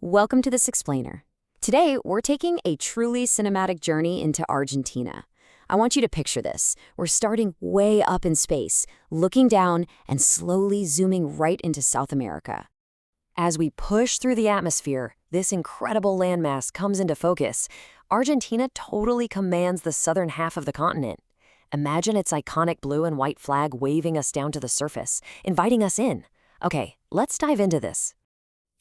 Welcome to This Explainer. Today, we're taking a truly cinematic journey into Argentina. I want you to picture this. We're starting way up in space, looking down and slowly zooming right into South America. As we push through the atmosphere, this incredible landmass comes into focus. Argentina totally commands the southern half of the continent. Imagine its iconic blue and white flag waving us down to the surface, inviting us in. Okay, let's dive into this.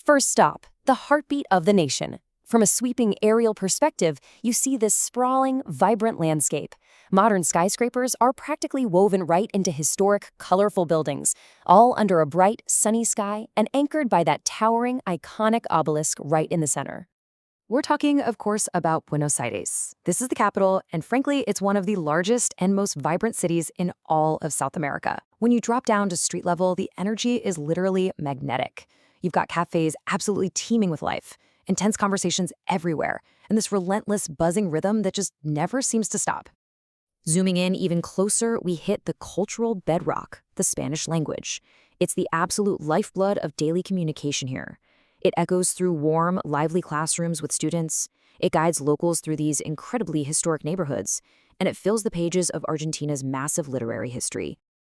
First stop, the heartbeat of the nation. From a sweeping aerial perspective, you see this sprawling, vibrant landscape. Modern skyscrapers are practically woven right into historic, colorful buildings, all under a bright, sunny sky and anchored by that towering, iconic obelisk right in the center. We're talking, of course, about Buenos Aires. This is the capital, and frankly, it's one of the largest and most vibrant cities in all of South America. When you drop down to street level, the energy is literally magnetic. You've got cafes absolutely teeming with life, intense conversations everywhere, and this relentless buzzing rhythm that just never seems to stop. Zooming in even closer, we hit the cultural bedrock, the Spanish language. It's the absolute lifeblood of daily communication here. It echoes through warm, lively classrooms with students. It guides locals through these incredibly historic neighborhoods, and it fills the pages of Argentina's massive literary history.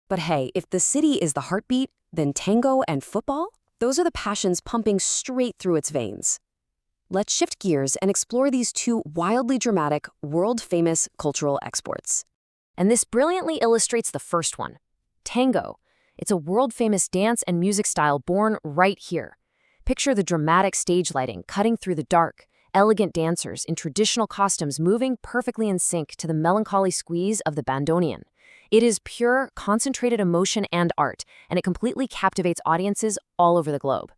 But hey, if the city is the heartbeat, then tango and football? Those are the passions pumping straight through its veins. Let's shift gears and explore these two wildly dramatic, world-famous cultural exports. And this brilliantly illustrates the first one, tango. It's a world-famous dance and music style born right here. Picture the dramatic stage lighting cutting through the dark, elegant dancers in traditional costumes moving perfectly in sync to the melancholy squeeze of the bandoneon. It is pure, concentrated emotion and art, and it completely captivates audiences all over the globe.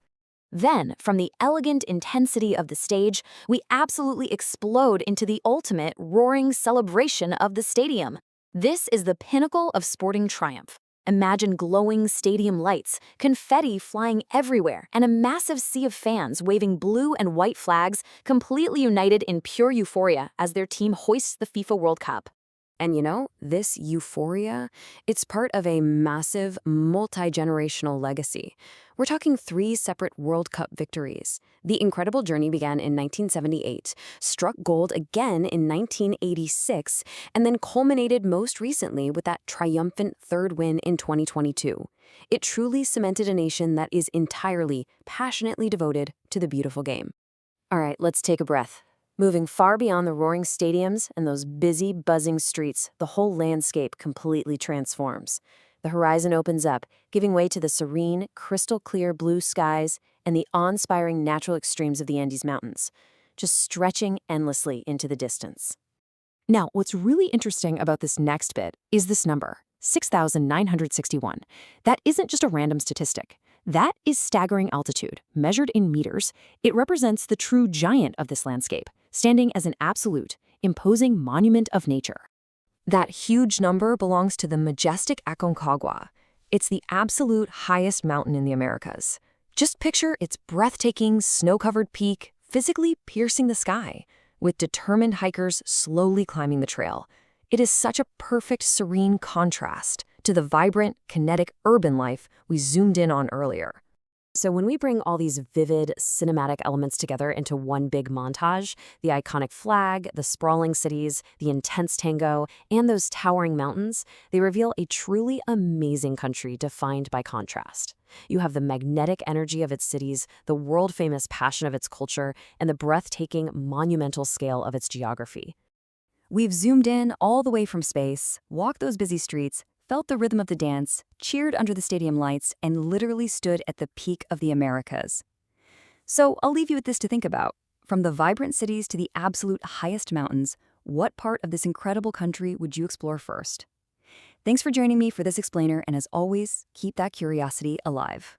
Then, from the elegant intensity of the stage, we absolutely explode into the ultimate roaring celebration of the stadium. This is the pinnacle of sporting triumph. Imagine glowing stadium lights, confetti flying everywhere, and a massive sea of fans waving blue and white flags, completely united in pure euphoria as their team hoists the FIFA World Cup. And you know, this euphoria, it's part of a massive, multi-generational legacy. We're talking 3 separate World Cup victories. The incredible journey began in 1978, struck gold again in 1986, and then culminated most recently with that triumphant third win in 2022. It truly cemented a nation that is entirely, passionately devoted to the beautiful game. All right, let's take a breath. Moving far beyond the roaring stadiums and those busy, buzzing streets, the whole landscape completely transforms. The horizon opens up, giving way to the serene, crystal-clear blue skies and the awe-inspiring natural extremes of the Andes Mountains, just stretching endlessly into the distance. Now, what's really interesting about this next bit is this number, 6,961. That isn't just a random statistic. That is staggering altitude, measured in meters. It represents the true giant of this landscape, standing as an absolute, imposing monument of nature. That huge number belongs to the majestic Aconcagua. It's the absolute highest mountain in the Americas. Just picture its breathtaking, snow-covered peak physically piercing the sky, with determined hikers slowly climbing the trail. It is such a perfect, serene contrast to the vibrant, kinetic urban life we zoomed in on earlier. So when we bring all these vivid, cinematic elements together into one big montage, the iconic flag, the sprawling cities, the intense tango, and those towering mountains, they reveal a truly amazing country defined by contrast. You have the magnetic energy of its cities, the world-famous passion of its culture, and the breathtaking, monumental scale of its geography. We've zoomed in all the way from space, walked those busy streets, felt the rhythm of the dance, cheered under the stadium lights, and literally stood at the peak of the Americas. So I'll leave you with this to think about. From the vibrant cities to the absolute highest mountains, what part of this incredible country would you explore first? Thanks for joining me for This Explainer, and as always, keep that curiosity alive.